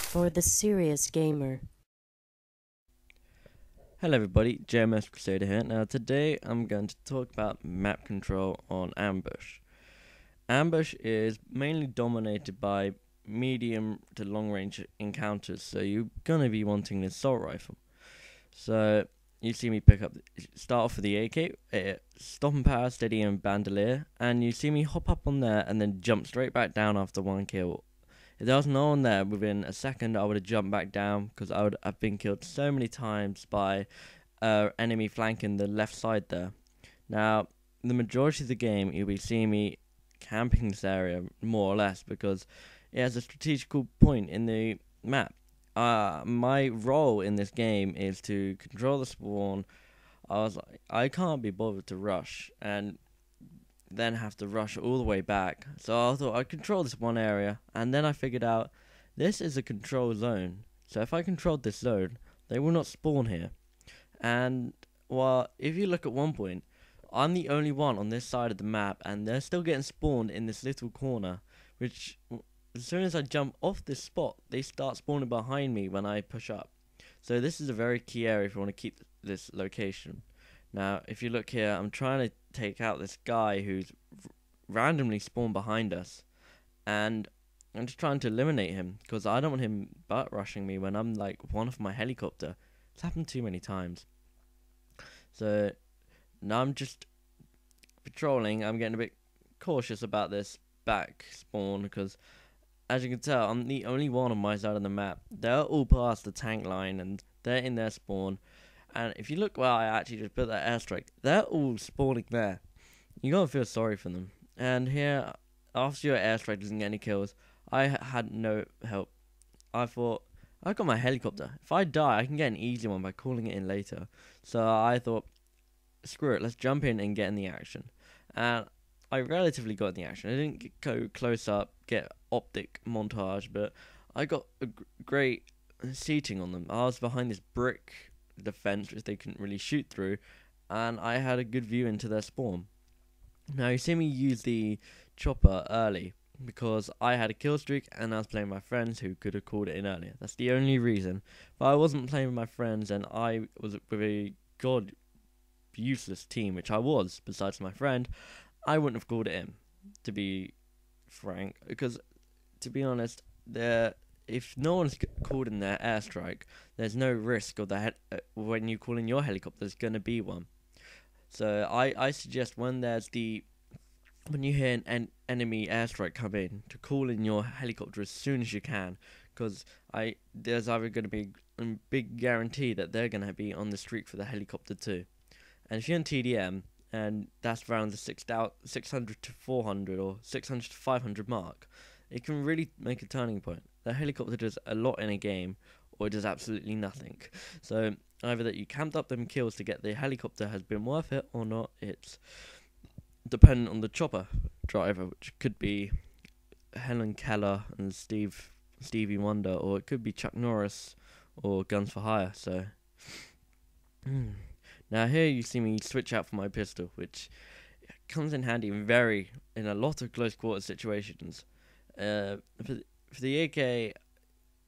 for the serious gamer. Hello everybody, JMSCrusader here. Now today I'm going to talk about map control on Ambush. Ambush is mainly dominated by medium to long range encounters, so you're going to be wanting the assault rifle. So you see me start off with the AK, stop and power, steady and bandolier, and you see me hop up on there and then jump straight back down after one kill. If there was no one there within a second, I would have jumped back down because I would have been killed so many times by enemy flanking the left side there. Now, the majority of the game, you'll be seeing me camping this area more or less because it has a strategical point in the map. My role in this game is to control the spawn. I was like, I can't be bothered to rush and then have to rush all the way back. So I thought I'd control this one area, and then I figured out this is a control zone. So if I controlled this zone, they will not spawn here. And well, if you look at one point, I'm the only one on this side of the map, and they're still getting spawned in this little corner, which as soon as I jump off this spot, they start spawning behind me when I push up. So this is a very key area if you want to keep this location. Now, if you look here, I'm trying to take out this guy who's randomly spawned behind us, and I'm just trying to eliminate him because I don't want him butt rushing me when I'm like one of my helicopter. It's happened too many times. So now I'm just patrolling. I'm getting a bit cautious about this back spawn because, as you can tell, I'm the only one on my side of the map. They're all past the tank line and they're in their spawn. And if you look where I actually just put that airstrike, they're all spawning there. You gotta feel sorry for them. And here, after your airstrike doesn't get any kills, I had no help. I thought, I got my helicopter. If I die, I can get an easy one by calling it in later. So I thought, screw it, let's jump in and get in the action. And I relatively got in the action. I didn't go close up, get optic montage, but I got a great seating on them. I was behind this brick defense which they couldn't really shoot through, and I had a good view into their spawn. Now you see me use the chopper early because I had a kill streak and I was playing with my friends who could have called it in earlier. That's the only reason. But I wasn't playing with my friends and I was with a god useless team, which I was, besides my friend. I wouldn't have called it in, to be frank, because to be honest, if no one's called in their airstrike, there's no risk of when you call in your helicopter, there's going to be one. So I suggest when you hear an enemy airstrike come in, to call in your helicopter as soon as you can, because there's either going to be a big guarantee that they're going to be on the streak for the helicopter too. And if you're in TDM, and that's around the 600 to 400 or 600 to 500 mark, it can really make a turning point. The helicopter does a lot in a game, or it does absolutely nothing. So either that you camped up them kills to get the helicopter has been worth it or not. It's dependent on the chopper driver, which could be Helen Keller and Stevie Wonder, or it could be Chuck Norris or Guns for Hire. So now here you see me switch out for my pistol, which comes in handy in a lot of close quarter situations. For the AK,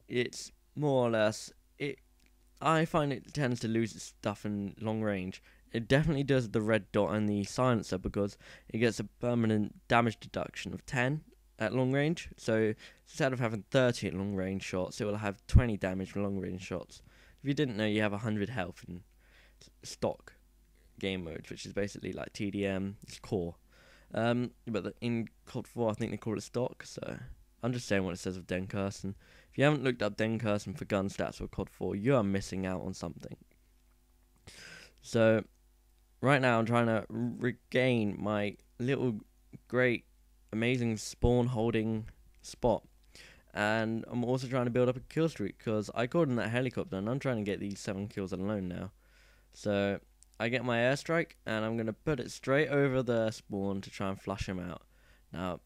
it's more or less I find it tends to lose its stuff in long range. It definitely does the red dot and the silencer because it gets a permanent damage deduction of 10 at long range. So instead of having 30 at long range shots, it will have 20 damage from long range shots. If you didn't know, you have 100 health in stock game mode, which is basically like TDM, it's core. But in COD 4, I think they call it stock, so I'm just saying what it says of Den Carson. If you haven't looked up Den Carson for gun stats for COD 4, you are missing out on something. So, right now I'm trying to regain my little great, amazing spawn holding spot. And I'm also trying to build up a kill streak because I called in that helicopter and I'm trying to get these 7 kills alone now. So, I get my airstrike and I'm going to put it straight over the spawn to try and flush him out. Now,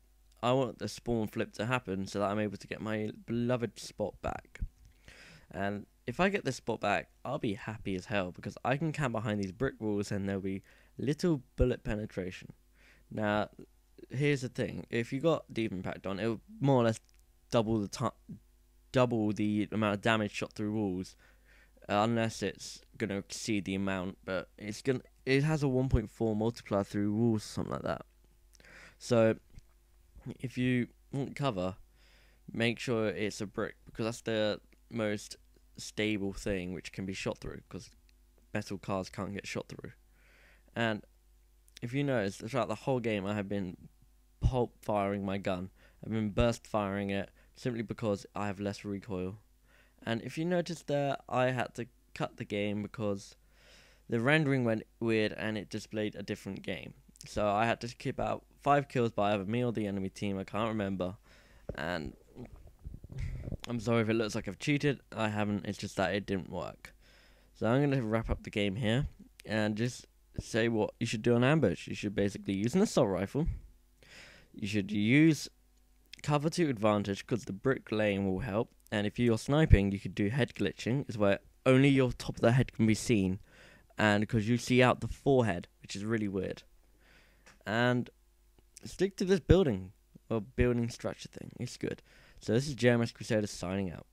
I want the spawn flip to happen so that I'm able to get my beloved spot back. And if I get this spot back, I'll be happy as hell because I can camp behind these brick walls and there'll be little bullet penetration. Now, here's the thing. If you got deep impact on, it will more or less double the double the amount of damage shot through walls, unless it's gonna exceed the amount. But it has a 1.4 multiplier through walls, something like that. So if you want cover, make sure it's a brick, because that's the most stable thing which can be shot through, because metal cars can't get shot through. And if you notice, throughout the whole game I have been pulp firing my gun. I've been burst firing it simply because I have less recoil. And if you notice there, I had to cut the game because the rendering went weird and it displayed a different game. So I had to keep out 5 kills by either me or the enemy team, I can't remember. And I'm sorry if it looks like I've cheated, I haven't, it's just that it didn't work. So I'm going to wrap up the game here and just say what you should do on ambush. You should basically use an assault rifle. You should use cover to advantage, because the brick lane will help. And if you're sniping, you could do head glitching, is where only your top of the head can be seen, and because you see out the forehead, which is really weird. And stick to this building or building structure thing, it's good. So this is JMSCrusader signing out.